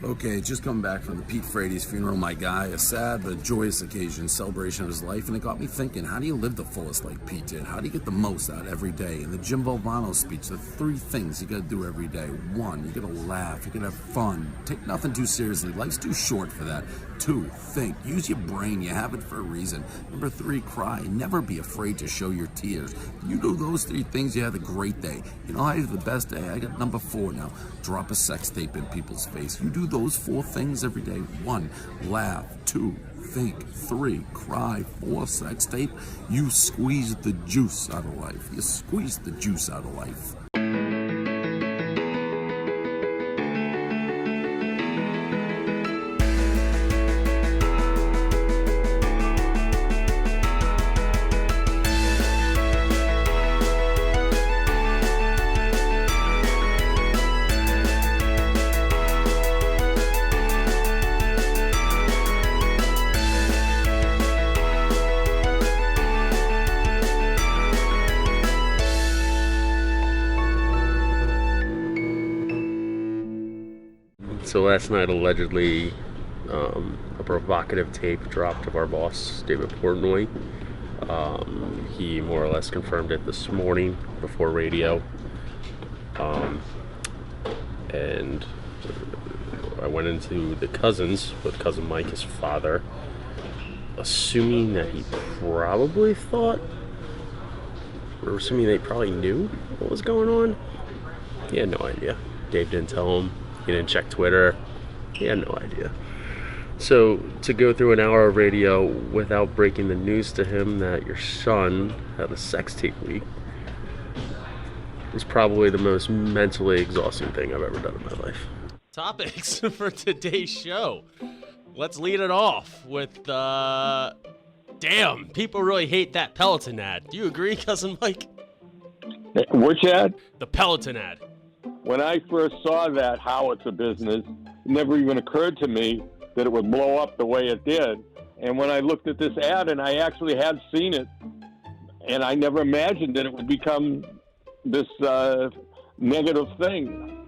Okay, just coming back from the Pete Frady's funeral, my guy. A sad but joyous occasion, celebration of his life, and it got me thinking, how do you live the fullest like Pete did? How do you get the most out every day? In the Jim Valvano speech, the 3 things you gotta do every day. 1, you gotta laugh, you gotta have fun. Take nothing too seriously. Life's too short for that. 2, think. Use your brain. You have it for a reason. Number 3, cry. Never be afraid to show your tears. You do those 3 things, you have a great day. You know how you have the best day? I got number 4 now. Drop a sex tape in people's face. You do those 4 things every day. 1, laugh. 2, think. 3, cry. 4, sex tape. You squeeze the juice out of life. You squeeze the juice out of life. So last night, allegedly, a provocative tape dropped of our boss, David Portnoy. He more or less confirmed it this morning before radio. And I went into the cousins with cousin Mike, his father, assuming that he probably thought, or assuming they probably knew what was going on. He had no idea. Dave didn't tell him. He didn't check Twitter. He had no idea. So to go through an hour of radio without breaking the news to him that your son had a sex tape leak is probably the most mentally exhausting thing I've ever done in my life. Topics for today's show. Let's lead it off with, damn, people really hate that Peloton ad. Do you agree, Cousin Mike? Which ad? The Peloton ad. When I first saw that, how it's a business, it never even occurred to me that it would blow up the way it did. And when I looked at this ad, and I actually had seen it, and I never imagined that it would become this negative thing.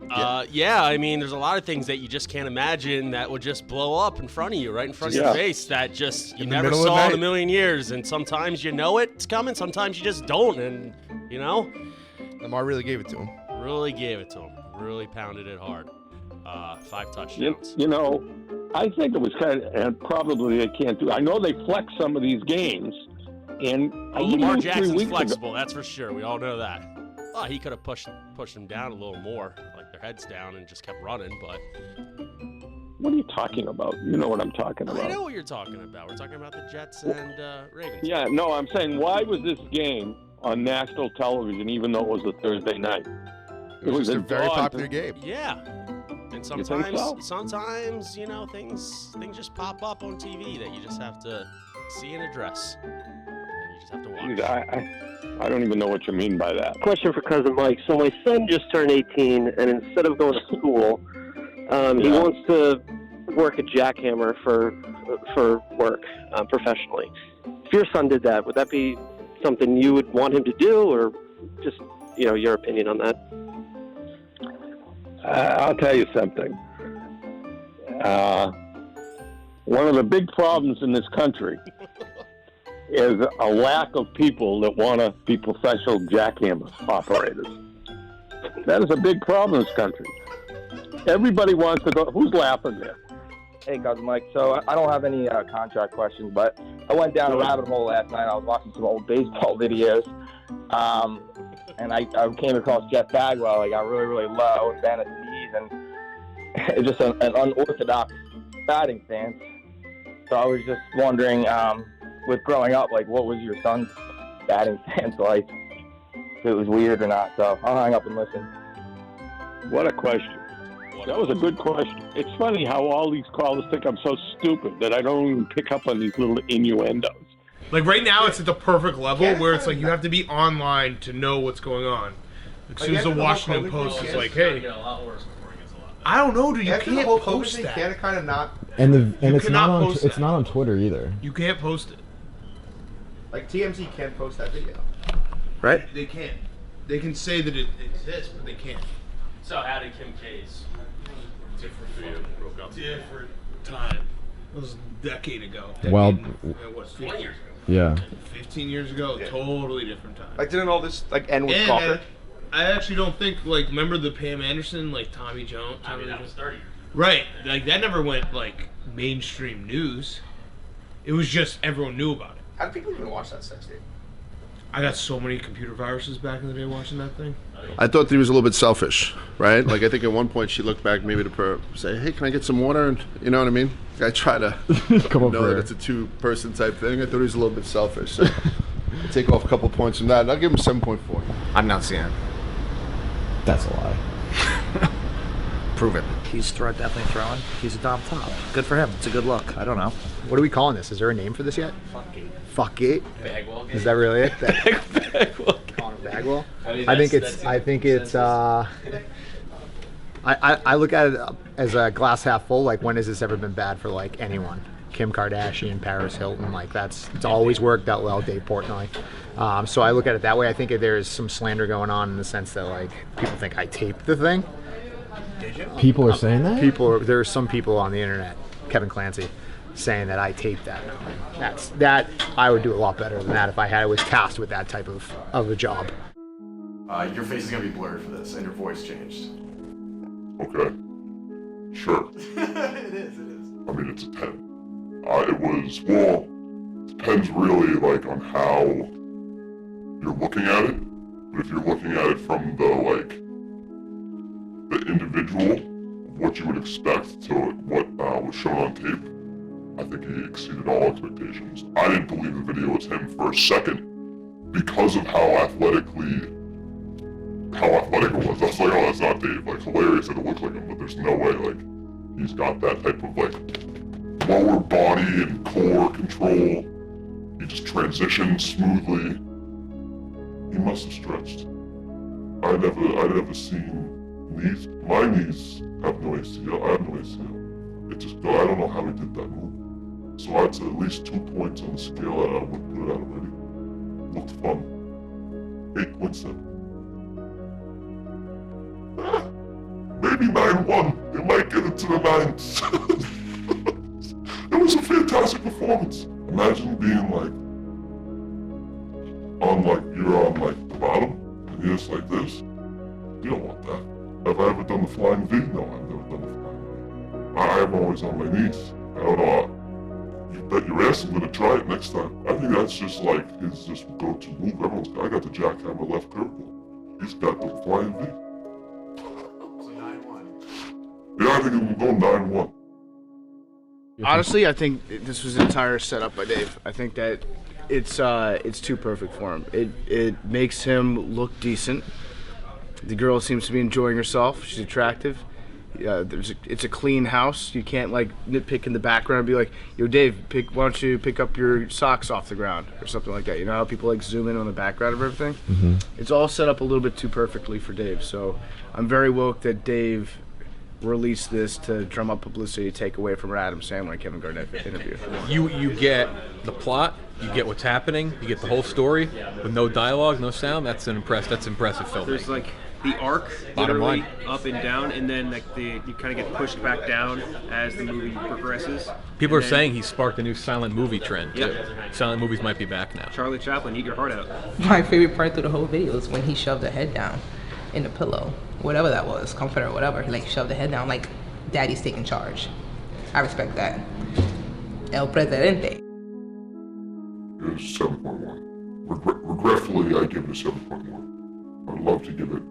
Yeah, I mean, there's a lot of things that you just can't imagine that would just blow up in front of you, right in front of your face, that just you never saw in a million years. And sometimes you know it's coming, sometimes you just don't, and, you know? Lamar really gave it to him. Really gave it to him. Really pounded it hard. 5 touchdowns. You know, I think it was kind of, and probably they can't do. I know they flex some of these games, and Lamar Jackson's flexible. That's for sure. We all know that. Oh, he could have pushed them down a little more, like their heads down, and just kept running. But what are you talking about? You know what I'm talking about. I know what you're talking about. We're talking about the Jets and Ravens. Yeah, no, I'm saying, why was this game on national television, even though it was a Thursday night? It was a very popular game. Yeah. And sometimes, you know, things just pop up on TV that you just have to see and address. And you just have to watch. I don't even know what you mean by that. Question for Cousin Mike. So my son just turned 18, and instead of going to school, he wants to work a jackhammer for work professionally. If your son did that, would that be something you would want him to do, or just, you know, your opinion on that? I'll tell you something. One of the big problems in this country is a lack of people that want to be professional jackhammer operators. That is a big problem in this country. Everybody wants to go. Who's laughing there? Hey, Cousin Mike. So I don't have any contract questions, but I went down a rabbit hole last night. I was watching some old baseball videos. And I came across Jeff Bagwell. I got really, really low and bent at the knees, and it's just an unorthodox batting stance. So I was just wondering, with growing up, like, what was your son's batting stance like? If it was weird or not. So I'll hang up and listen. What a question. That was a good question. It's funny how all these callers think I'm so stupid that I don't even pick up on these little innuendos. Like right now, it's at the perfect level where it's like you have to be online to know what's going on. As soon as the Washington Post is like, "Hey," I don't know, dude. You can't post that. Can't kind of not. And it's not on Twitter either. You can't post it. Like TMZ can't post that video, right? They can't. They can say that it exists, but they can't. So how did Kim K's different for you. Broke up. Different time. It was a decade ago. Well, what, 20 years ago? Yeah. 15 years ago, totally different time. Like, didn't all this like end with Gawker? I actually don't think, like, remember the Pam Anderson, like Tommy Jones? I mean, that was 30 years. Right, like that never went like mainstream news. It was just everyone knew about it. How do people even watch that sex tape? I got so many computer viruses back in the day watching that thing. I thought that he was a little bit selfish, right? Like, I think at one point she looked back maybe to say, hey, can I get some water? And you know what I mean? I try to know that it's a two-person type thing. I thought he was a little bit selfish. So I'll take off a couple points from that, and I'll give him 7.4. I'm not seeing it. That's a lie. Prove it. He's definitely throwing. He's a dom top. Good for him. It's a good look. I don't know. What are we calling this? Is there a name for this yet? Fuckgate. Fuckgate? Bagwell. Is that really it? Bagwell. Calling it Bagwell? I think it's. I look at it as a glass half full. Like, when has this ever been bad for like anyone? Kim Kardashian, Paris Hilton, like it's always worked out well. Dave Portnoy. So I look at it that way. I think there's some slander going on in the sense that like people think I taped the thing. People are saying that? There are some people on the internet, Kevin Clancy, saying that I taped that. That I would do a lot better than that if I was tasked with that type of a job. Your face is gonna be blurred for this, and your voice changed. Okay. Sure. It is. I mean, it's a 10. It was, well, depends really like on how you're looking at it. But if you're looking at it from the individual, what you would expect to what was shown on tape, I think he exceeded all expectations. I didn't believe the video was him for a second because of how athletic it was. I was like, oh, that's not Dave. Like, hilarious that it looks like him, but there's no way, like, he's got that type of, like, lower body and core control. He just transitions smoothly. He must have stretched. I'd never seen knees. My knees have no ACL. I have no ACL. It just, I don't know how he did that move. So I'd say at least 2 points on the scale. I would put it out already. Looked fun. 8.7. Maybe 9-1. It might get into the 9s. It was a fantastic performance. Imagine being like, you're on like the bottom, and you're just like this. You don't want that. Have I ever done the flying V? No, I've never done the flying V. I'm always on my knees. I don't know. You bet your ass I'm gonna try it next time. I think that's just like his just go-to move. I got the jackhammer left curveball. He's got the flying V. So 9-1. Yeah, I think we'll go 9-1. Honestly, I think this was an entire setup by Dave. I think that it's too perfect for him. It makes him look decent. The girl seems to be enjoying herself. She's attractive. It's a clean house. You can't like nitpick in the background and be like, "Yo, Dave, why don't you pick up your socks off the ground?" or something like that. You know how people like zoom in on the background of everything? Mm-hmm. It's all set up a little bit too perfectly for Dave. So I'm very woke that Dave release this to drum up publicity, take away from Adam Sandler and Kevin Garnett interview. You get the plot, you get what's happening, you get the whole story with no dialogue, no sound. That's impressive filmmaking. There's like the arc, Bottom literally line. up and down, and then like you kind of get pushed back down as the movie progresses. People are saying he sparked a new silent movie trend. Yep. Too. Silent movies might be back now. Charlie Chaplin, eat your heart out. My favorite part through the whole video is when he shoved her head down in the pillow, whatever that was, comforter or whatever. He like shoved the head down like daddy's taking charge. I respect that. El Presidente. It's 7.1. Regretfully, I give it a 7.1. I'd love to give it a 1.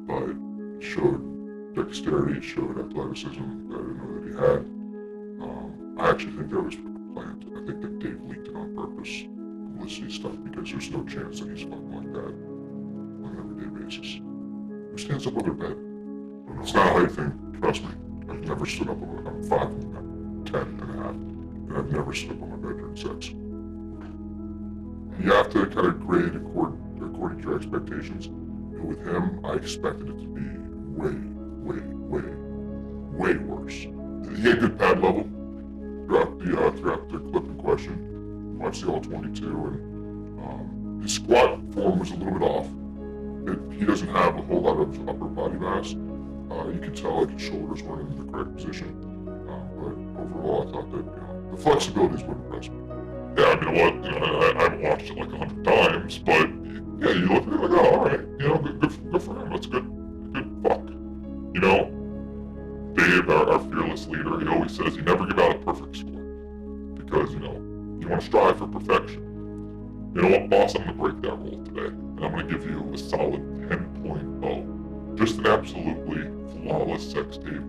But it showed dexterity, it showed athleticism that I didn't know that he had. I actually think that was planned. I think that Dave leaked it on purpose, publicity stuff, because there's no chance that he's fucking like that on an everyday basis. Who stands up on their bed? It's not a height thing, trust me. I've never stood up on I'm 5, I'm 10 and a half, and I've never stood up on my bed during sex. You have to kind of grade according to your expectations. And with him, I expected it to be way worse. He had good pad level throughout the clip in question. Watched the all 22, and his squat form was a little bit off. He doesn't have a whole lot of upper body mass, You could tell like his shoulders weren't in the correct position. But overall, I thought that the flexibilities would impress me. Yeah, I mean, I haven't watched it like 100 times, but yeah, you look at it like, oh, all right, good for him. That's good fuck. Dave, our fearless leader, he always says you never give out a perfect score because you want to strive for perfection. You know what, boss? I'm gonna break that rule today, and I'm gonna give you a solid 10.0. Just an absolutely flawless sex tape.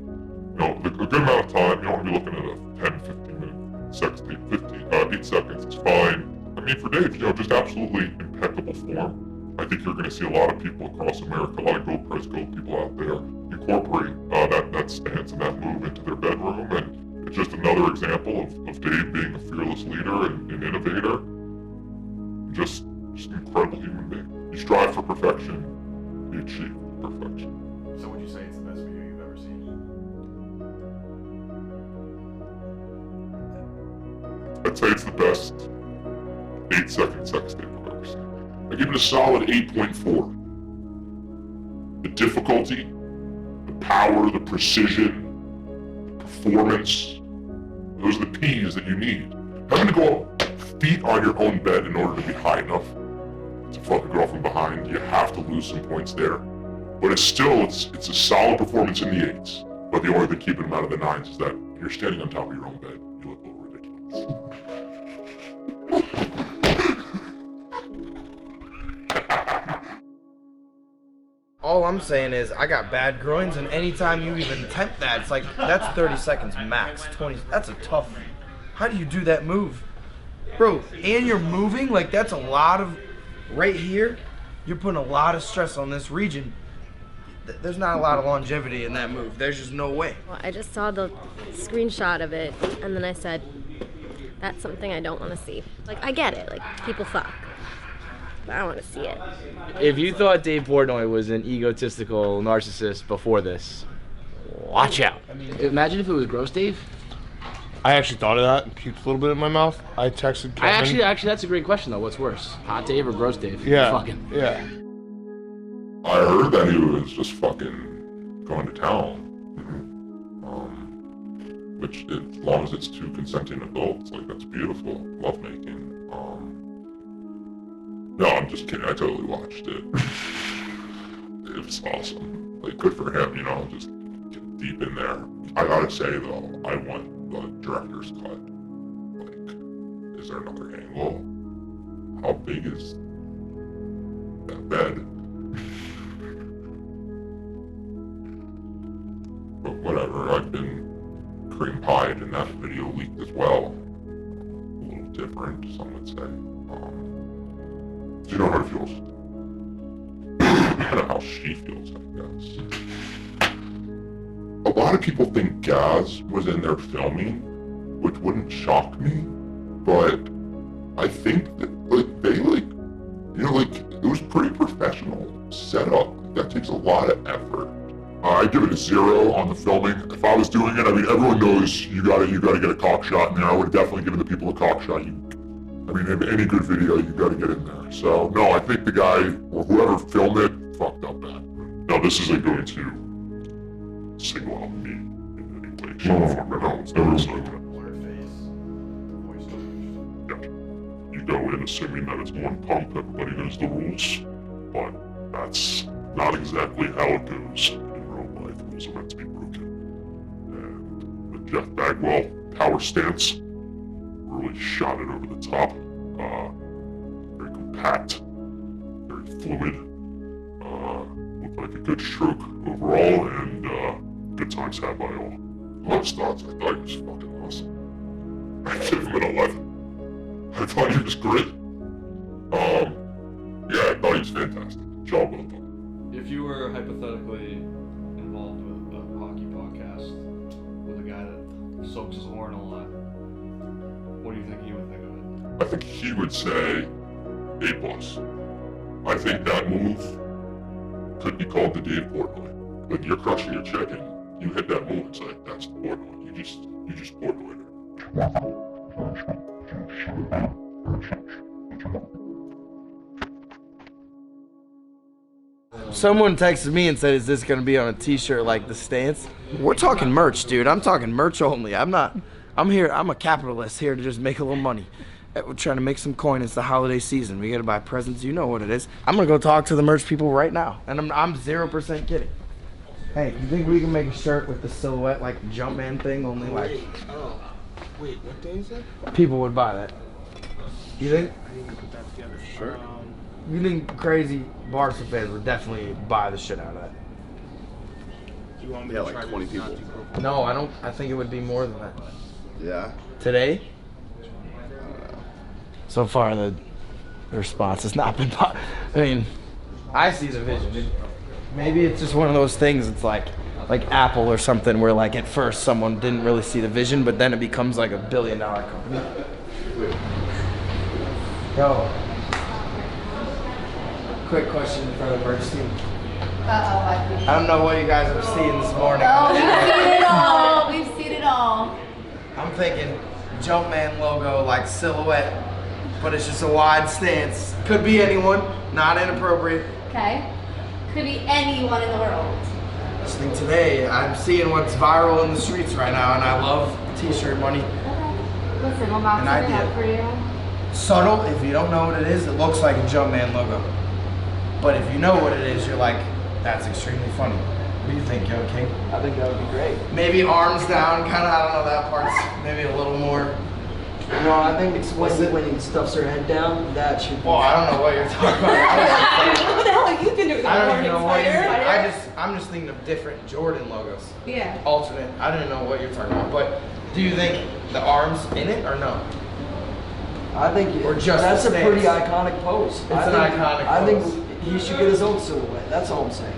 A good amount of time. You don't want to be looking at a 10, 15 minute sex tape. 8 seconds is fine. I mean, for Dave, just absolutely impeccable form. I think you're going to see a lot of people across America, a lot of Go people out there, incorporate that stance and that move into their bedroom. And it's just another example of Dave being a fearless leader and an innovator. Just an incredible human being. You strive for perfection, you achieve perfection. So would you say it's the best video you've ever seen? I'd say it's the best 8-second sex tape I've ever seen. I give it a solid 8.4. The difficulty, the power, the precision, the performance, those are the P's that you need. Having to go up feet on your own bed in order to be high enough to fuck a girl from behind, you have to lose some points there. But it's a solid performance in the 8s. But the only thing keeping them out of the 9s is that if you're standing on top of your own bed, you look a little ridiculous. All I'm saying is I got bad groins, and anytime you even attempt that, it's like, that's 30 seconds max, 20, that's a tough, how do you do that move? Bro, and you're moving, like that's a lot of, right here, you're putting a lot of stress on this region. There's not a lot of longevity in that move. There's just no way. Well, I just saw the screenshot of it, and then I said, that's something I don't want to see. Like, I get it, like, people fuck. But I don't want to see it. If you thought Dave Portnoy was an egotistical narcissist before this, watch out. Imagine if it was gross Dave. I actually thought of that and puked a little bit in my mouth. I texted Kevin. Actually, that's a great question though. What's worse, hot Dave or gross Dave? Yeah. Fucking. Yeah. I heard that he was just fucking going to town. Which, as long as it's 2 consenting adults, like, that's beautiful. Lovemaking. No, I'm just kidding. I totally watched it. It was awesome. Like, good for him, just get deep in there. I gotta say, though, I want the director's cut. Like, is there another angle? How big is that bed? But whatever, I've been cream pied and that video leaked as well. A little different, some would say. Do you know how it feels? I don't know how she feels, I guess. A lot of people think Gaz was in there filming, which wouldn't shock me, but I think that, it was pretty professional setup. That takes a lot of effort. I give it a 0 on the filming. If I was doing it, everyone knows you gotta get a cock shot in there. I would have definitely given the people a cock shot. Any good video, you gotta get in there. So, no, I think the guy, or whoever filmed it, fucked up bad. No, this isn't going to single out me in any way, shape, form, or no, it's never so. You go in assuming that it's one pump, everybody knows the rules, but that's not exactly how it goes in real life. Rules are meant to be broken. And the Jeff Bagwell power stance really shot it over the top. Very compact, very fluid. Looked like a good stroke overall, and good times had by all. Last thoughts, I thought he was fucking awesome. I gave him an 11. I thought he was great. Yeah, I thought he was fantastic. Job well done. If you were hypothetically involved with a hockey podcast with a guy that soaks his horn a lot, what do you think he would think of it? I think he would say A+. I think that move could be called the Dave Portnoy. When you're crushing your chick and you hit that move, it's like, that's the Portnoy. You just Portnoyed her. Someone texted me and said, "Is this gonna be on a T-shirt like the stance?" We're talking merch, dude. I'm talking merch only. I'm here. I'm a capitalist here to just make a little money. We're trying to make some coin. It's the holiday season. We gotta buy presents. You know what it is. I'm gonna go talk to the merch people right now, and I'm 0% kidding. Hey, you think we can make a shirt with the silhouette like Jumpman thing? Only like. Wait, what day is it? People would buy that. You think? I need to put that together. Sure. You think crazy Barstool fans would definitely buy the shit out of that? Do you want me to try like 20 this? Not people. too broken. No, I don't. I think it would be more than that. Yeah. Today? So far, the response has not been. I mean, I see the vision. Maybe it's just one of those things. It's like Apple or something, where like at first someone didn't really see the vision, but then it becomes like $1 billion company. Yo. Quick question for the merch team. I don't know what you guys are seeing this morning. Oh, we've seen it all. We've seen it all. I'm thinking Jumpman logo, like silhouette, but it's just a wide stance. Could be anyone, not inappropriate. Okay. Could be anyone in the world. Listening today, I'm seeing what's viral in the streets right now, and I love t-shirt money. Okay. Listen, I'm about to set it up for you. Subtle, if you don't know what it is, it looks like a Jumpman logo. But if you know what it is, you're like, that's extremely funny. What do you think, Yo King? I think that would be great. Maybe arms down, kind of, I don't know, that part's maybe a little more. No, I think it's when he stuffs her head down, that should be. Well, I don't know what you're talking about. What the hell are you doing this I don't morning, even know what Spider? I'm just thinking of different Jordan logos. Yeah. Alternate. I don't know what you're talking about. But do you think the arms in it or no? I think Or just that's the a stance? pretty iconic pose. It's an iconic I pose. think he should get his own silhouette. That's all I'm saying.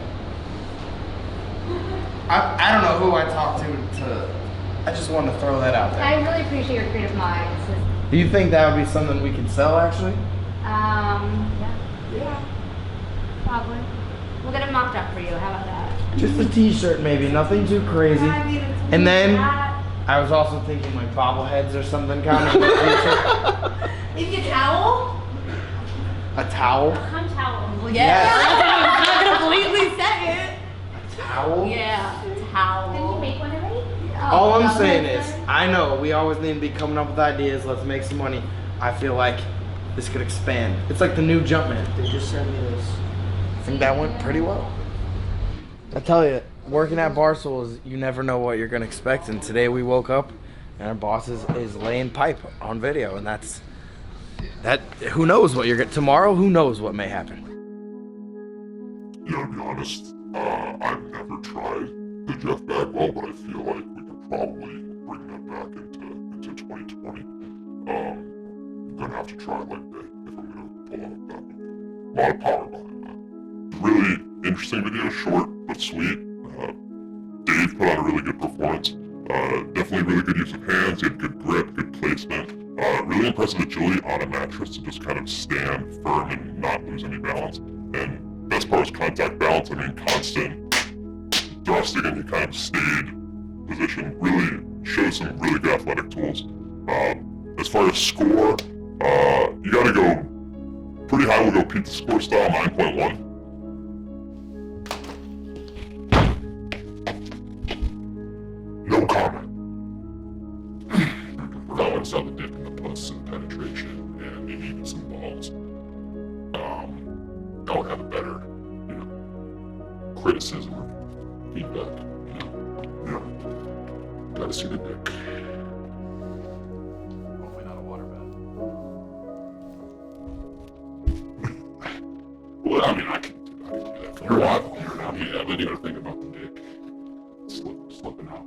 I don't know who I talked to. I just wanted to throw that out there. I really appreciate your creative minds. Do you think that would be something we could sell actually? Yeah. Probably. We'll get it mocked up for you. How about that? Just a t-shirt maybe, nothing too crazy. Yeah, I mean, it's And then that. I was also thinking like bobbleheads or something kind of. Maybe a towel? A towel? Come towel. Well, yeah. I'm not gonna completely say it. Towel? Yeah, towel. Did you make one already? All I'm saying is, I know we always need to be coming up with ideas. Let's make some money. I feel like this could expand. It's like the new Jumpman. They just sent me this. I think that went pretty well. I tell you, working at Barstool is you never know what you're gonna expect. And today we woke up and our boss is laying pipe on video, and that. Who knows what you're gonna tomorrow? Who knows what may happen? Yeah, to be honest, I've never tried the Jeff Bagwell, but I feel like we could probably bring that back into 2020. I'm gonna have to try it like that if I'm gonna pull out that one. A lot of power behind that. Really interesting video, short but sweet. Dave put on a really good performance. Definitely really good use of hands. He had good grip, good placement. Really impressive agility on a mattress to just kind of stand firm and not lose any balance. And best part was contact balance. I mean, constant thrusting and you kind of stayed position. Really shows some really good athletic tools. As far as score, you gotta go pretty high. We'll go pizza score style, 9.1. No comment. That one saw the dip in the puss and penetration and maybe even some balls. I would have a better, criticism or feedback. Gotta see the dick. Hopefully not a waterbed. Well, I mean, I can do that. For a while, yeah, then you gotta think about the dick. Slipping out.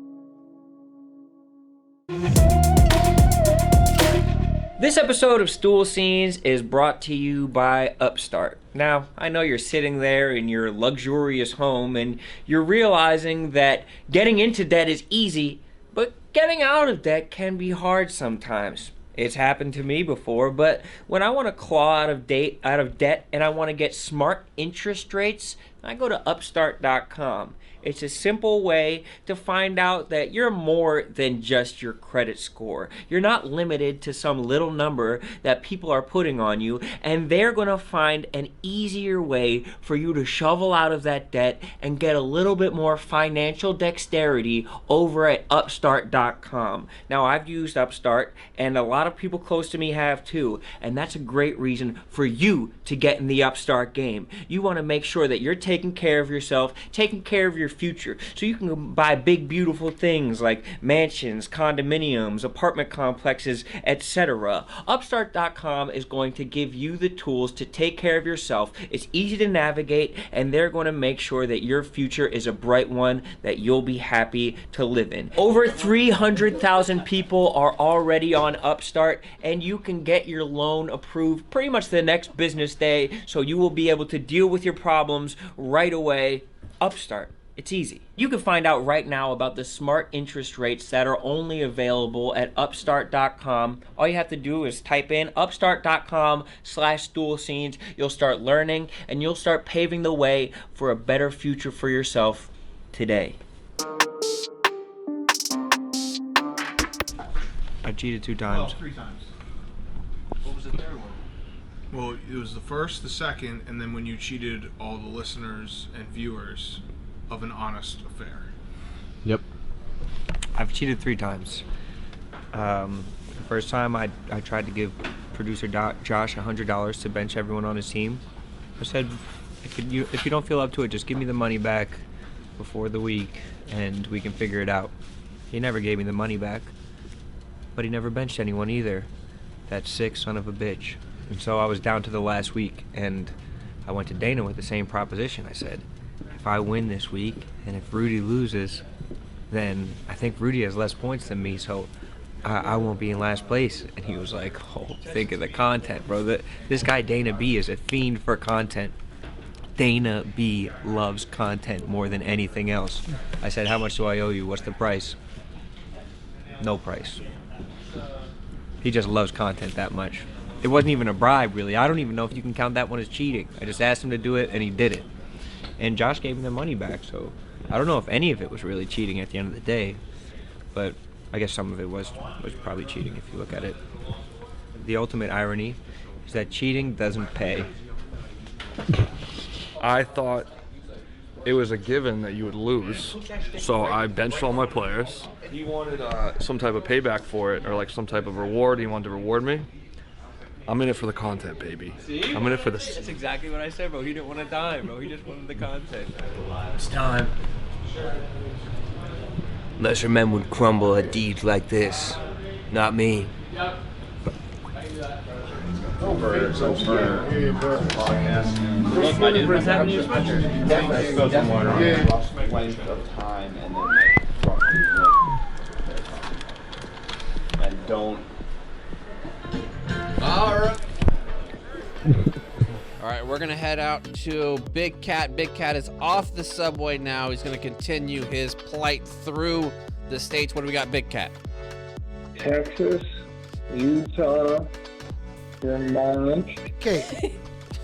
This episode of Stool Scenes is brought to you by Upstart. Now, I know you're sitting there in your luxurious home and you're realizing that getting into debt is easy, but getting out of debt can be hard sometimes. It's happened to me before, but when I want to claw out of debt and I want to get smart interest rates, I go to Upstart.com. It's a simple way to find out that you're more than just your credit score. You're not limited to some little number that people are putting on you, and they're going to find an easier way for you to shovel out of that debt and get a little bit more financial dexterity over at Upstart.com. Now, I've used Upstart, and a lot of people close to me have too, and that's a great reason for you to get in the Upstart game. You want to make sure that you're taking care of yourself, taking care of your future, so you can buy big, beautiful things like mansions, condominiums, apartment complexes, etc. Upstart.com is going to give you the tools to take care of yourself. It's easy to navigate, and they're going to make sure that your future is a bright one that you'll be happy to live in. Over 300,000 people are already on Upstart, and you can get your loan approved pretty much the next business day, so you will be able to deal with your problems right away. Upstart. It's easy. You can find out right now about the smart interest rates that are only available at Upstart.com. All you have to do is type in Upstart.com/Stool Scenes. You'll start learning, and you'll start paving the way for a better future for yourself today. I cheated 2 times. Oh, 3 times. What was the third one? Well, it was the first, the second, and then when you cheated all the listeners and viewers of an honest affair. Yep. I've cheated 3 times. The first time I tried to give producer Josh $100 to bench everyone on his team. I said, if you don't feel up to it, just give me the money back before the week and we can figure it out. He never gave me the money back, but he never benched anyone either. That sick son of a bitch. And so I was down to the last week, and I went to Dana with the same proposition. I said, if I win this week, and if Rudy loses, then I think Rudy has less points than me, so I won't be in last place. And he was like, oh, think of the content, bro. This guy Dana B is a fiend for content. Dana B loves content more than anything else. I said, how much do I owe you? What's the price? No price. He just loves content that much. It wasn't even a bribe, really. I don't even know if you can count that one as cheating. I just asked him to do it, and he did it. And Josh gave him the money back, so I don't know if any of it was really cheating at the end of the day, but I guess some of it was probably cheating if you look at it. The ultimate irony is that cheating doesn't pay. I thought it was a given that you would lose, so I benched all my players. He wanted some type of payback for it, or like some type of reward. He wanted to reward me. I'm in it for the content, baby. See? I'm in it for the... That's exactly what I said, bro. He didn't want a dime, bro. He just wanted the content. It's time. Lesser men would crumble at deeds like this. Not me. And don't. All right, we're gonna head out to Big Cat. Big Cat is off the subway now. He's gonna continue his plight through the states. What do we got, Big Cat? Texas, Utah, Vermont. Okay,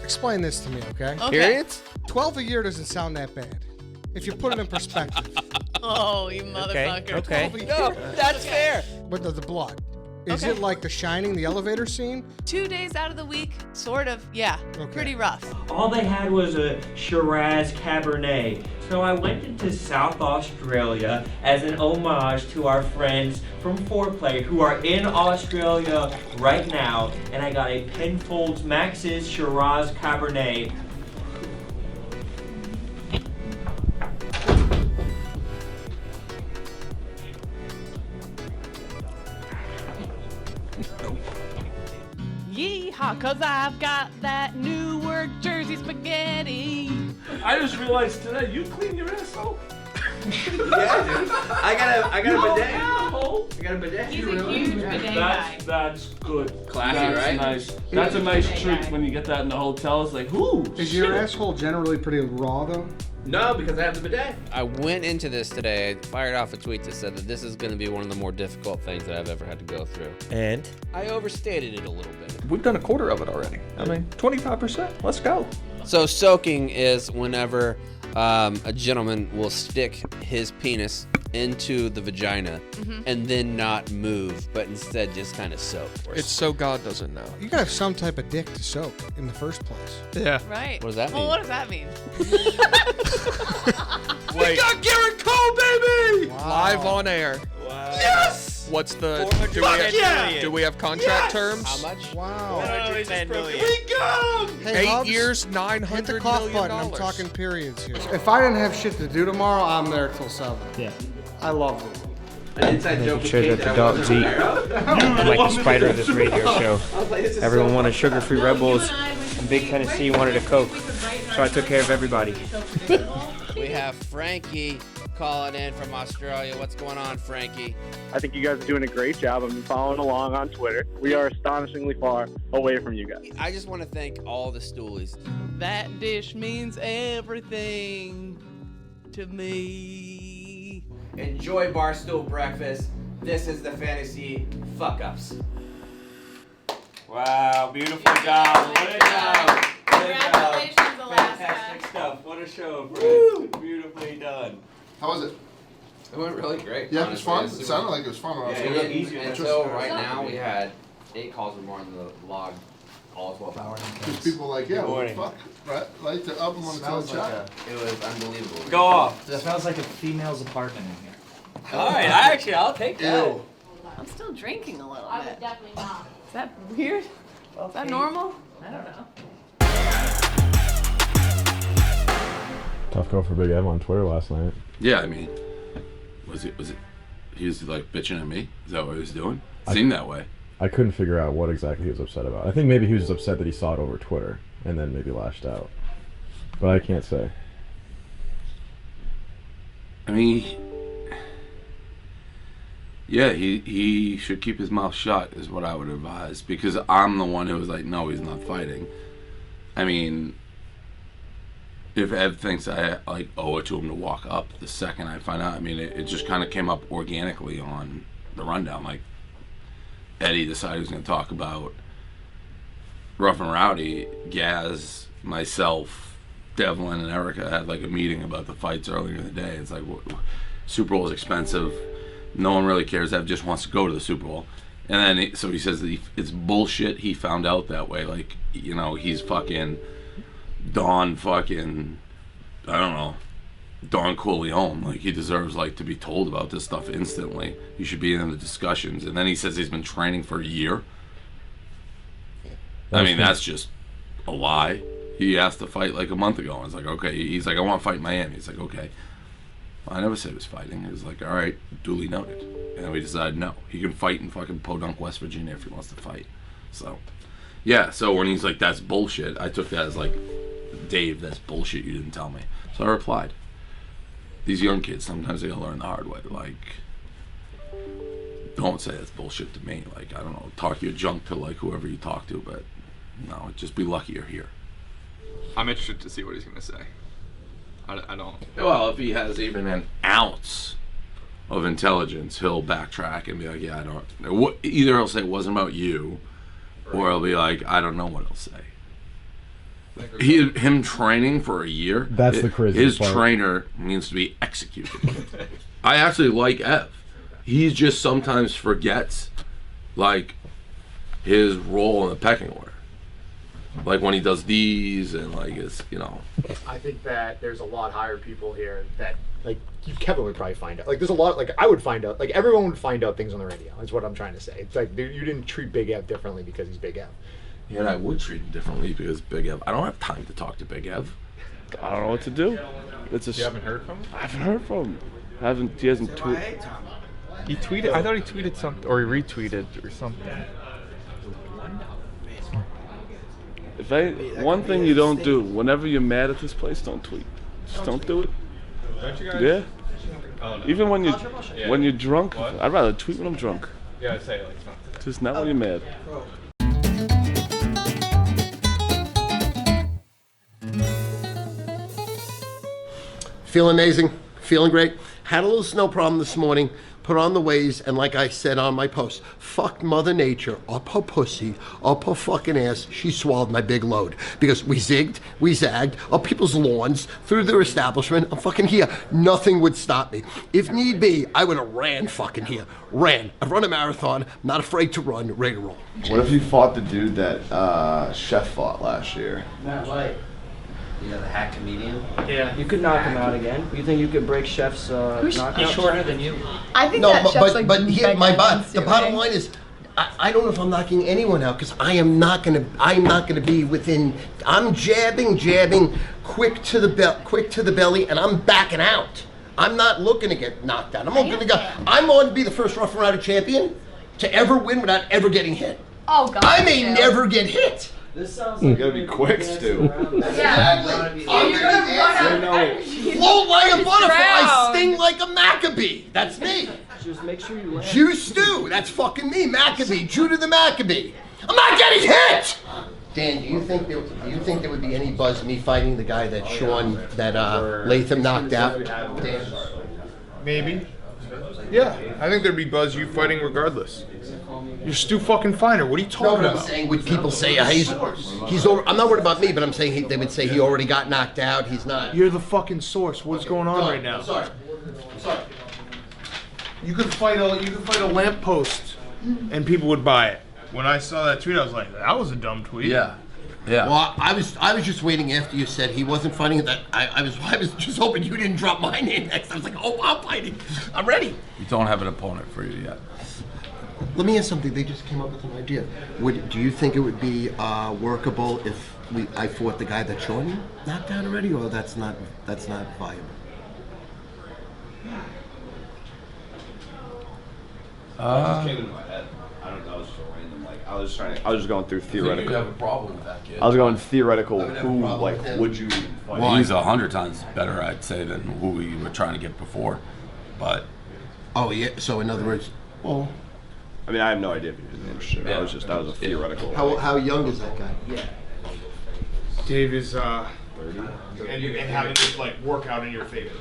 explain this to me, okay? Periods? 12 a year doesn't sound that bad. If you put it in perspective. Oh, you motherfucker. Okay. 12 a No, year. that's fair. But the blood. Is Okay. it like The Shining, the elevator scene? 2 days out of the week, sort of. Yeah, pretty rough. All they had was a Shiraz Cabernet. So I went into South Australia as an homage to our friends from Foreplay who are in Australia right now. And I got a Penfolds Max's Shiraz Cabernet. Yeehaw, cause I've got that Newark Jersey spaghetti. I just realized today, you clean your asshole? Yeah, dude. I got a bidet. I got a bidet. He's a huge bidet guy. That's good. Classy, that's right? Nice. That's a nice treat when you get that in the hotel. It's like, ooh, Is your asshole generally pretty raw, though? No, because I have the bidet. I went into this today, I fired off a tweet that said that this is going to be one of the more difficult things that I've ever had to go through. And? I overstated it a little bit. We've done a quarter of it already. I mean, 25%. Let's go. So soaking is whenever a gentleman will stick his penis into the vagina and then not move, but instead just kind of soak. It's so God doesn't know. You gotta have some type of dick to soak in the first place. Yeah. What Right. does that mean? Well, what does that mean? We got Garrett Cole, baby! Live on air. Wow. Yes! What's the... Do we have contract terms? How much? Wow. $110 million. We got him! Hey, 8 Hubs, years, hit the $900 cough million. button. I'm talking periods here. If I didn't have shit to do tomorrow, I'm there till 7. Yeah. I love it. An inside joke. Making sure that the dogs eat. I'm like the spider of this radio show. Everyone wanted sugar-free Red Bulls, and Big Tennessee wanted a Coke. So I took care of everybody. We have Frankie calling in from Australia. What's going on, Frankie? I think you guys are doing a great job. I've been following along on Twitter. We are astonishingly far away from you guys. I just want to thank all the stoolies. That dish means everything to me. Enjoy Barstool breakfast. This is the fantasy fuck-ups. Wow, beautiful job. What a job. Congratulations, Alaska. Fantastic stuff. What a show, Fred. Beautifully done. How was it? It went really great. Yeah, it was fun. honestly. It sounded like it was fun. And so right now we had 8 calls or more in the log all 12 hours. Because people were like, yeah, Good well, morning. fuck, right? Like the album on the chat. It was unbelievable. Go off. It smells like a female's apartment in here. All right, I'll take that. Ew. I'm still drinking a little I bit. would definitely not. Is that weird? Is that normal? I don't know. Tough go for Big Ev on Twitter last night. Yeah, I mean, was it, he was like bitching at me? Is that what he was doing? It seemed that way. I couldn't figure out what exactly he was upset about. I think maybe he was upset that he saw it over Twitter and then maybe lashed out. But I can't say. I mean, yeah, he should keep his mouth shut is what I would advise, because I'm the one who was like, no, he's not fighting. I mean, if Ev thinks I like owe it to him to walk up the second I find out, I mean, it just kind of came up organically on the rundown. Like, Eddie decided he was going to talk about Rough and Rowdy. Gaz, myself, Devlin, and Erika had like a meeting about the fights earlier in the day. It's like, Super Bowl is expensive. No one really cares. Ev just wants to go to the Super Bowl. And then, so he says that it's bullshit he found out that way. Like, you know, he's fucking Don fucking, I don't know, Don Corleone. Like, he deserves, like, to be told about this stuff instantly. He should be in the discussions. And then he says he's been training for a year. I mean, that's just a lie. He asked to fight like a month ago. And it's like, okay. He's like, I want to fight in Miami. He's like, okay. I never said he was fighting. It was like, all right, duly noted. And then we decided, no, he can fight in fucking Podunk, West Virginia if he wants to fight. So, yeah, so when he's like, that's bullshit, I took that as like, Dave, that's bullshit, you didn't tell me. So I replied. These young kids, sometimes they gotta learn the hard way. Like, don't say that's bullshit to me. Like, I don't know, talk your junk to like whoever you talk to, but no, just be lucky you're here. I'm interested to see what he's gonna say. I don't. Well, if he has even an ounce of intelligence, he'll backtrack and be like, yeah, I don't. Either he'll say it wasn't about you, or he'll be like, I don't know what he'll say. Him training for a year, That's the craziest his part. trainer needs to be executed. I actually like Ev. He just sometimes forgets, like, his role in the pecking order. Like when he does these and like it's, you know. I think that there's a lot higher people here that like Kevin would probably find out. Like there's a lot, like I would find out, like everyone would find out things on the radio. That's what I'm trying to say. It's like dude, you didn't treat Big Ev differently because he's Big Ev. Yeah, and I would treat him differently because Big Ev. I don't have time to talk to Big Ev. I don't know what to do. It's a. You haven't heard from him? I haven't heard from him. He hasn't tweeted. He tweeted. I thought he tweeted something, or he retweeted or something. One thing you don't do, whenever you're mad at this place, don't tweet. Just don't do it. Don't you guys? Yeah. Oh, no. Even when Yeah. you're drunk, What? I'd rather tweet when I'm drunk. Yeah, say it like something. Just not when you're mad. Feeling amazing, feeling great. Had a little snow problem this morning, put on the ways, and like I said on my post, fucked Mother Nature up her pussy, up her fucking ass. She swallowed my big load. Because we zigged, we zagged, up people's lawns, through their establishment. I'm fucking here. Nothing would stop me. If need be, I would have ran fucking here. Ran. I've run a marathon, not afraid to run, ready to roll. What if you fought the dude that Chef fought last year? Matt White. You know, the hack comedian? Yeah. You could knock him out again. You think you could break Chef's knockout? He's shorter than you. I think No, that but Chef's like but here, my against the you, bottom right? line is, I don't know if I'm knocking anyone out because I'm not gonna be within. I'm jabbing, quick to the belly, and I'm backing out. I'm not looking to get knocked out. I'm on to be the first Rough and Rowdy champion to ever win without ever getting hit. Oh God. I may never get hit. This sounds You gotta be quick, Stu. Exactly. I'm gonna float like a butterfly, sting like a Maccabee. That's me. Just make sure you land. Jew Stew, that's fucking me, Maccabee, Judah the Maccabee. I'm not getting hit! Dan, do you think there would be any buzz me fighting the guy that Latham knocked out? Dan? Maybe. Yeah, I think there'd be buzz you fighting regardless. You're Stu fucking Finer. What are you talking I'm about? saying would people say he's over, I'm not worried about me, but I'm saying they would say he already got knocked out. He's not. You're the fucking source. What's going on right now? Sorry. You could fight a lamppost, and people would buy it. When I saw that tweet, I was like, "That was a dumb tweet." Yeah. Yeah. Well, I was just waiting after you said he wasn't fighting. That I was just hoping you didn't drop my name next. I was like, oh, I'm fighting. I'm ready. We don't have an opponent for you yet. Let me ask something. They just came up with an idea. Do you think it would be workable if I fought the guy that Sean knocked out already, or that's not viable? That just came into my head. I don't know. I was just random. Like I was just going through theoretical. You have a problem with that kid. I was going theoretical. Who would you fight? Well, he's 100 times better, I'd say, than who we were trying to get before. But oh yeah. So in other words, well, I mean, I have no idea if he was interested. Yeah. That was a theoretical. How young is that guy? Yeah. Dave is 30. and having this like work out in your favor.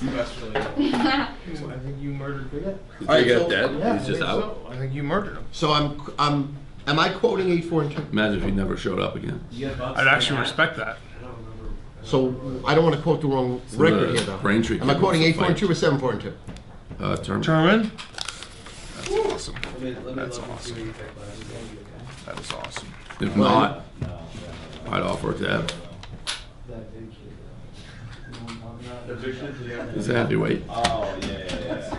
That's really cool. I think you murdered Big Ed. Is Big Ed dead? Yeah, He's just out? So. I think you murdered him. So am I quoting 8-4-2? Imagine if he never showed up again. I'd actually respect that. So I don't want to quote the wrong record here, though. Braintree Am I quoting 8-4-2 or 7-4-2? Terman. That's awesome. That's awesome. That is awesome. If not, I'd offer it to Ev. He's a heavyweight. Oh yeah.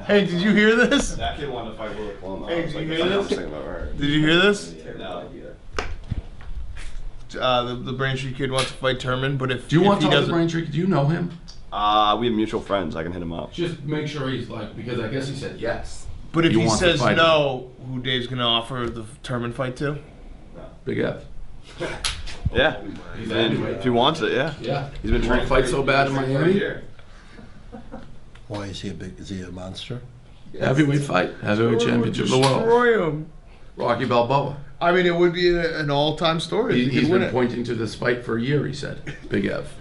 Hey, did you hear this? That kid wanted to fight Willie Cuomo. Hey, did you hear this? Did you hear this? No. The Braintree kid wants to fight Terman, but if Do you want he to talk to doesn't, Braintree? Do you know him? We have mutual friends. I can hit him up. Just make sure he's like, because I guess he said yes. but if You he want to says fight no, who Dave's gonna offer the Terman fight to? Big F. Yeah. If he wants it, yeah. Yeah. He's been trying to fight so bad in Miami. Why is he is he a monster? Heavyweight fight. Heavyweight championship of the world. Destroy him. Rocky Balboa. I mean, it would be an all-time story. He's been pointing to this fight for a year, he said. Big F.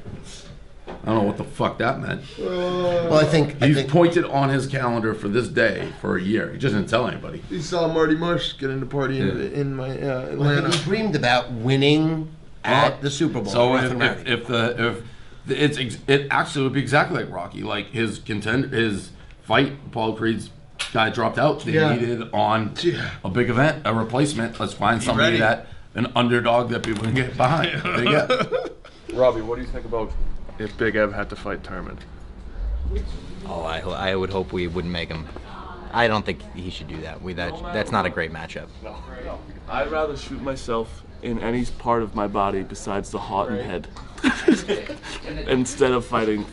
I don't know what the fuck that meant. Well, I think He's pointed on his calendar for this day for a year. He just didn't tell anybody. He saw Marty Mush get into party in I Atlanta. think he dreamed about winning at the Super Bowl. So Rough and Rowdy. it actually would be exactly like Rocky. Like his fight, Paul Creed's guy dropped out. They needed on a big event, a replacement. Let's find somebody an underdog that people can get behind. Big F. Robbie, what do you think about if Big Ev had to fight Terman? Oh, I would hope we wouldn't make him. I don't think he should do that. That's not a great matchup. No. I'd rather shoot myself in any part of my body besides the heart and head instead of fighting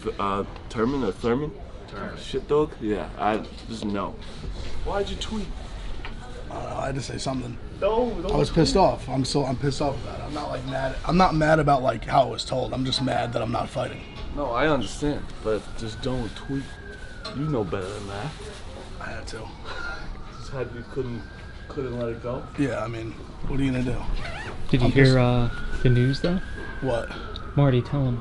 Terman or Thurman. Shit dog? Yeah, I just no. Why'd you tweet? I had to say something. No, I was pissed off. I'm pissed off about it. I'm not like mad. I'm not mad about like how it was told. I'm just mad that I'm not fighting. No, I understand, but just don't tweet. You know better than that. I had to. Just had you couldn't let it go. Yeah, I mean, what are you gonna do? Did you hear the news though? What? Marty, tell him.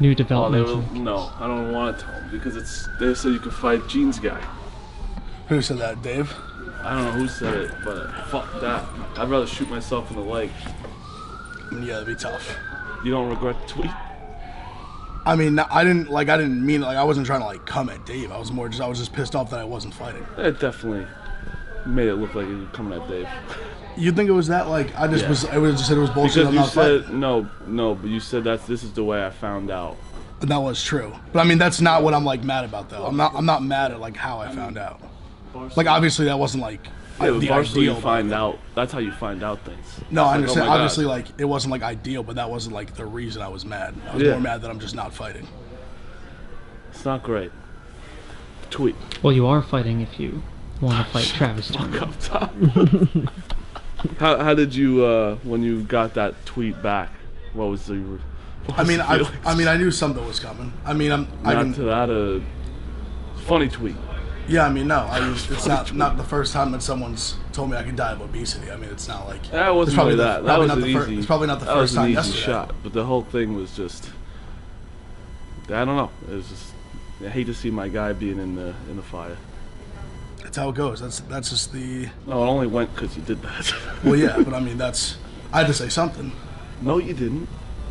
new development. No, I don't want to tell them because they said you could fight Gene's guy. Who said that, Dave? I don't know who said it, but fuck that. I'd rather shoot myself in the leg. Yeah, that'd be tough. You don't regret the tweet? I mean, I didn't mean it. Like, I wasn't trying to like come at Dave. I was just pissed off that I wasn't fighting. It definitely made it look like you were coming at Dave. You think it was that? Like, I just said it was bullshit. Because I'm you not said fighting. no, but you said this is the way I found out. And that was true. But I mean, that's not what I'm like mad about though. I'm not mad at like how I found out. Like, obviously that wasn't like Yeah, the but Barstool, ideal. you find out. That's how you find out things. No, I It's understand. like, oh my God. Obviously, like it wasn't like ideal, but that wasn't like the reason I was mad. I was Yeah. more mad that I'm just not fighting. It's not great. Tweet. Well, you are fighting if you want to fight Travis. Fuck up top. How did you when you got that tweet back? What was the? What was the feelings? I knew something was coming. I mean, Not to that funny tweet. Yeah, I mean, no, it's not the first time that someone's told me I could die of obesity. I mean, it's not like That wasn't really that. That was an easy. It's probably not the that was first an time easy yesterday. shot, but the whole thing was just. I don't know. It was just. I hate to see my guy being in the fire. That's how it goes. That's just the. No, it only went because you did that. Well, yeah, but I mean, I had to say something. No, you didn't.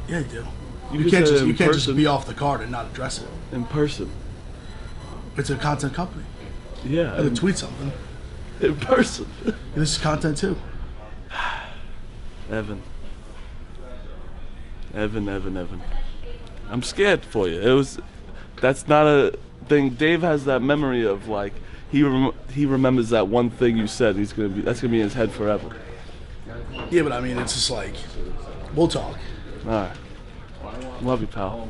Yeah, you do. You You just can't said just it in just person. be off the card and not address it. In person. It's a content company. Yeah. I had to tweet something. In person. This is content too. Evan. I'm scared for you. That's not a thing. Dave has that memory of like he remembers that one thing you said. That's gonna be in his head forever. Yeah, but I mean, it's just like we'll talk. All right. Love you, pal.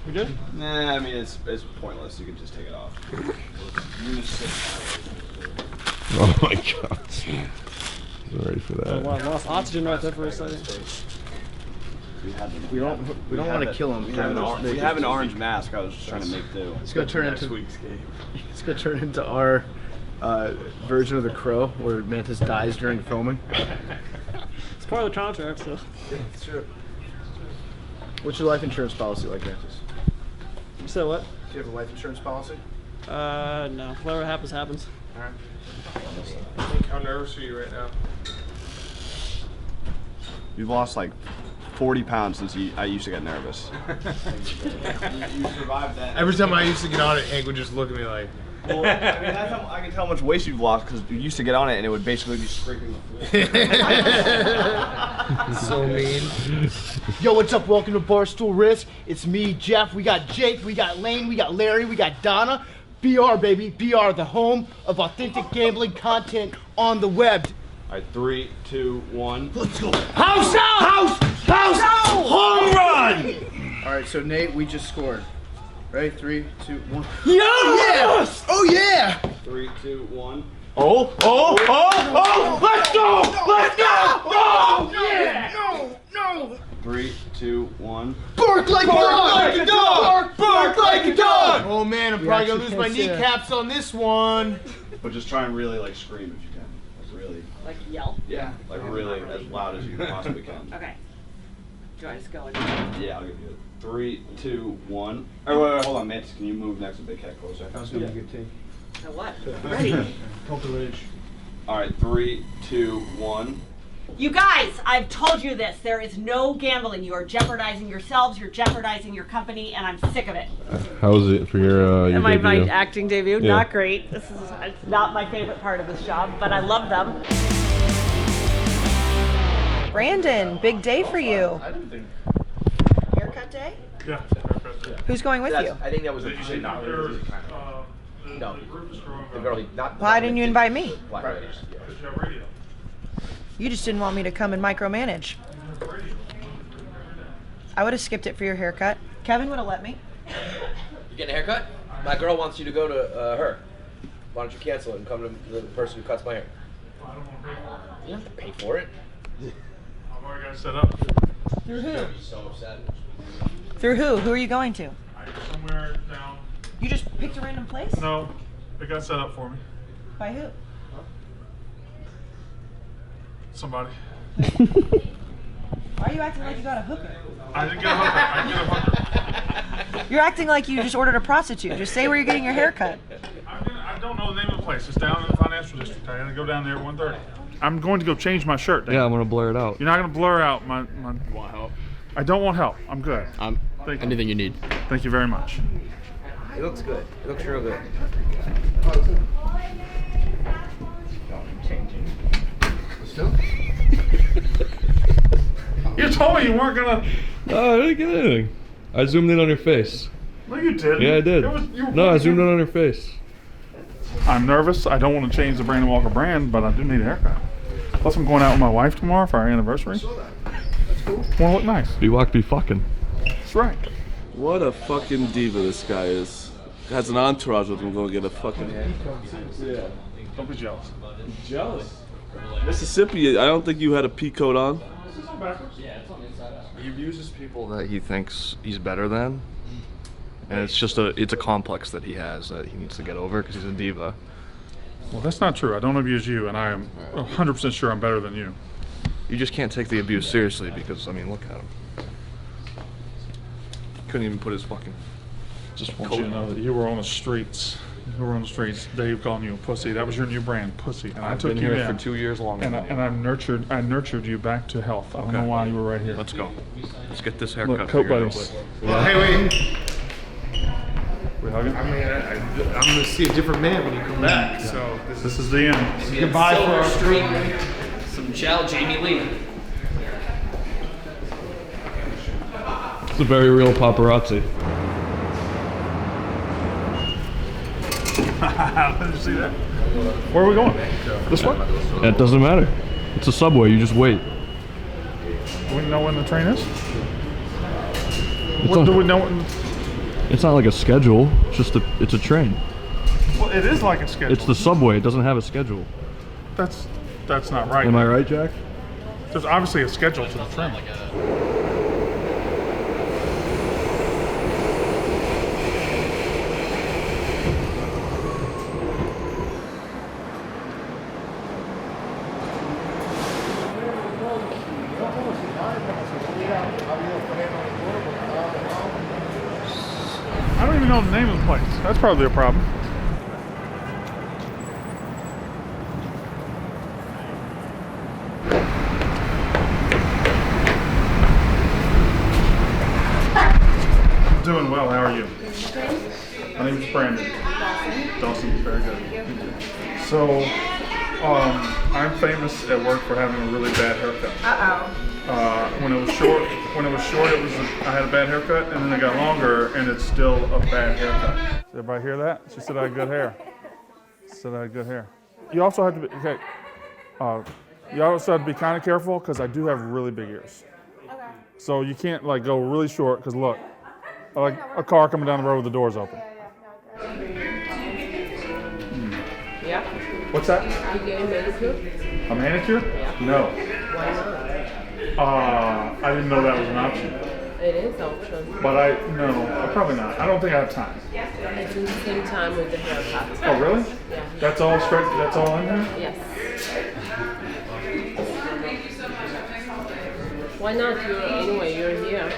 We good? Nah, I mean it's pointless. You can just take it off. Oh my god. I'm ready for that. I lost oxygen right there for a second. We don't want to kill him. We have an orange mask. I was just trying to make do. It's gonna turn into week's game. It's gonna turn into our version of The Crow, where Mantis dies during filming. It's part of the contract, so. Yeah, it's true. What's your life insurance policy like, Mantis? You said what? Do you have a life insurance policy? No. Whatever happens, happens. All right. How nervous are you right now? You've lost like 40 pounds since I used to get nervous. You survived that. Every time I used to get on it, Hank would just look at me like. Well, I mean, that's how I can tell how much weight you've lost because you used to get on it and it would basically be scraping the floor. So mean. Yo, what's up? Welcome to Barstool Risk. It's me, Jeff. We got Jake. We got Lane. We got Larry. We got Donna. BR, baby. BR, the home of authentic gambling content on the web. All right, 3, 2, 1. Let's go. House out! House out! Home run! All right, so Nate, we just scored. Ready? 3, 2, 1. Yes! Oh yeah! 3, 2, 1. Oh! Let's go! Let's go! Oh yeah! No! 3, 2, 1. Bark like a dog! Bark like a dog! Oh man, I'm probably gonna lose my kneecaps on this one. But just try and really like scream if you can. Like really. Like yell? Yeah, like really as loud as you possibly can. Okay. Do I just go in? Yeah, I'll give you it. 3, 2, 1. Oh, wait, hold on, Mantis. Can you move next to Big Cat closer? That was gonna be a good team. So what? Ready? Pump the rage. All right, 3, 2, 1. You guys, I've told you this. There is no gambling. You are jeopardizing yourselves. You're jeopardizing your company, and I'm sick of it. How was it for your My debut? acting debut? Yeah. Not great. It's not my favorite part of this job, but I love them. Brandon, big day for you. Haircut day? Yeah. Who's going with you? I think that was a not really no. The girl, not. Why didn't you invite me? Black ladies. You just didn't want me to come and micromanage. I would have skipped it for your haircut. Kevin would have let me. You getting a haircut? My girl wants you to go to her. Why don't you cancel it and come to the person who cuts my hair? You don't have to pay for it. I've already got it set up. Through who? Be so upset. Through who? Who are you going to? Somewhere down. You just picked a random place? No, it got set up for me. By who? somebody. Why are you acting like you got a hooker? I didn't get a hooker. I didn't get a hooker. You're acting like you just ordered a prostitute. Just say where you're getting your hair cut. I don't know the name of the place. It's down in the financial district. I gotta go down there at 1:30. I'm going to go change my shirt. Dan. Yeah, I'm gonna blur it out. You're not gonna blur out my. You want help? I don't want help. I'm good. Thank Anything you need. Thank you very much. It looks good. It looks real good. You told me you weren't gonna. No, I didn't get anything. I zoomed in on your face. No, you didn't. Yeah, I did. No, I zoomed in on your face. I'm nervous. I don't want to change the Brandon Walker brand, but I do need a haircut. Plus, I'm going out with my wife tomorrow for our anniversary. That's cool. Want to look nice. Be walk, be fucking. That's right. What a fucking diva this guy is. Has an entourage with him going to get a fucking. Yeah. Don't be jealous. Jealous? Mississippi, I don't think you had a pea coat on. He abuses people that he thinks he's better than, and it's a complex that he has that he needs to get over because he's a diva. Well, that's not true. I don't abuse you, and I am 100% sure I'm better than you. You just can't take the abuse seriously because, I mean, look at him. Couldn't even put his fucking. Just want you to know that you were on the streets. You were on the streets. Dave calling you a pussy. That was your new brand, pussy. And I I've took been you here in, for 2 years longer. And I nurtured you back to health. I don't know why you were right here. Let's go. Let's get this haircut. Look, coat figured buddies. out. Hey, wait. We hugging? I mean, I'm going to see a different man when you come back. So this is the end. Goodbye for our Street. Some chow, Jamie Lee. It's a very real paparazzi. Did you see that? Where are we going? This way? It doesn't matter. It's a subway. You just wait. Do we know when the train is? It's What, not, do we know? it's not like a schedule. It's a train. Well, it is like a schedule. It's the subway. It doesn't have a schedule. That's not right. Am I right, Jack? There's obviously a schedule to the train. I don't even know the name of the place. That's probably a problem. I'm doing well. How are you? My name is Brandon. Dawson. Very good. So, I'm famous at work for having a really bad haircut. When it was short, I had a bad haircut, and then it got longer, and it's still a bad haircut. Did everybody hear that? She said I had good hair. She said I had good hair. You also have to be okay. You also have to be kind of careful because I do have really big ears. Okay. So you can't like go really short because look, like a car coming down the road with the doors open. Yeah. What's that? You getting a manicure? A manicure? Yeah. No. Why not? I didn't know that was an option. It is an option. But probably not. I don't think I have time. It's in the same time with the haircut. Oh, really? Yeah. That's all straight, that's all in there? Yes. Why not? You're here.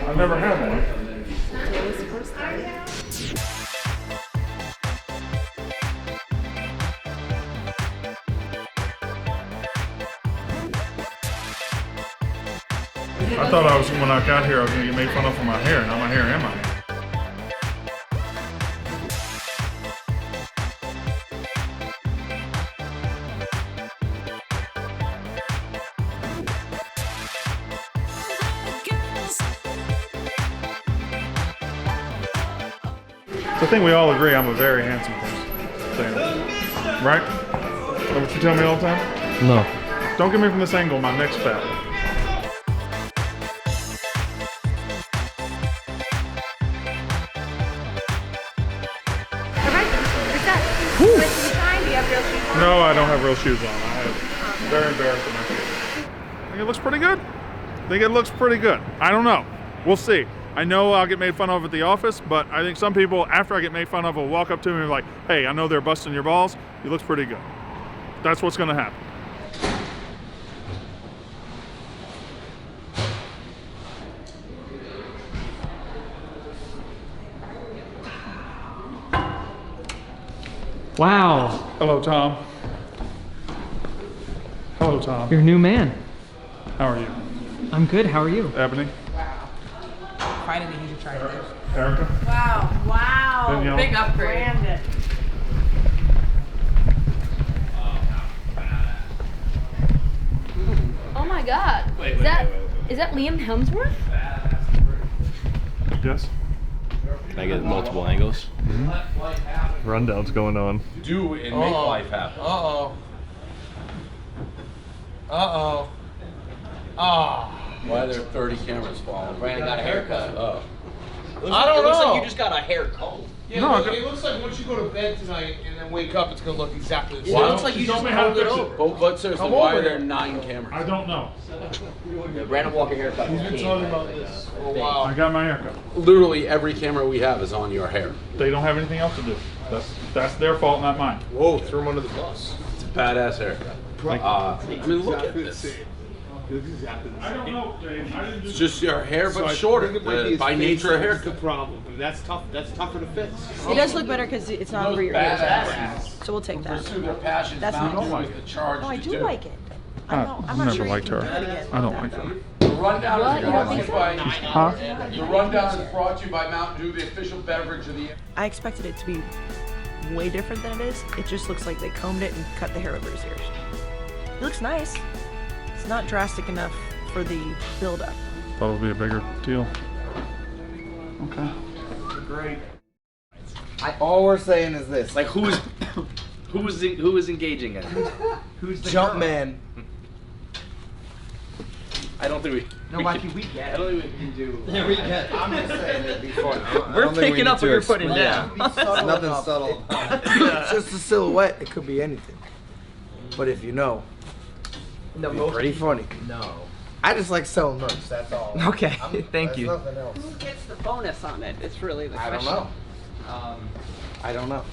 I've never had one. It was the first time. I thought when I got here, I was going to get made fun of for my hair. Not my hair and my hair. So I think we all agree I'm a very handsome person. Right? Is that what you tell me all the time? No. Don't get me from this angle, my neck's fat. No, I don't have real shoes on. I'm very embarrassed of my shoes. I think it looks pretty good. I don't know. We'll see. I know I'll get made fun of at the office, but I think some people, after I get made fun of, will walk up to me and be like, hey, I know they're busting your balls. You look pretty good. That's what's going to happen. Wow. Hello, Tom. Hello, Tom. Your new man. How are you? I'm good. How are you? Ebony. Finally, he should try this. Erica. Wow. Wow. Danielle. Big upgrade. Brandon. Oh my God. Is that Liam Hemsworth? Yes. Can I get multiple angles? Rundown's going on. Do and make life happen. Uh-oh. Uh-oh. Oh. Why are there 30 cameras following? Brandon got a haircut. Oh. I don't It looks know. like you just got a hair comb. Yeah, No, it looks like once you go to bed tonight and then wake up, it's gonna look exactly the same. It looks like you just combed it over. But seriously, Come why over are there here. 9 cameras? I don't know. The Brandon Walker haircut. He's been talking about this for a while. I got my haircut. Literally every camera we have is on your hair. They don't have anything else to do. That's their fault, not mine. Whoa, threw him under the bus. It's a badass haircut. I mean, look at this. I don't know, Dave. I didn't It's just your hair, but shorter. By nature, a haircut. problem. That's tough. That's tougher to fix. It does look better because it's not over your ears. So we'll take that. Pursue their passions. That's Mountain nice. Dew is the charge Oh, I to do like it. I'm not never sure liked you her. can do it again. I don't like her. The rundown What? is You don't think brought to you so? by. Huh? The rundown is brought to you by Mountain Dew, the official beverage of the. I expected it to be way different than it is. It just looks like they combed it and cut the hair over his ears. It looks nice. It's not drastic enough for the build-up. Thought it would be a bigger deal. Okay. Great. All we're saying is this. Like who is engaging in it? Who's the Jumpman. I don't think we. No, we Mikey, can, we get I don't think we can do. Yeah, we get it. I'm just saying it'd be fun. We're picking up what you're putting down. It's nothing subtle. It's just a silhouette. It could be anything. But if you know, No, it's pretty funny. No. I just like selling merch. That's all. Okay, thank you. Nothing else. Who gets the bonus on it? It's really the I question. don't know. I don't know.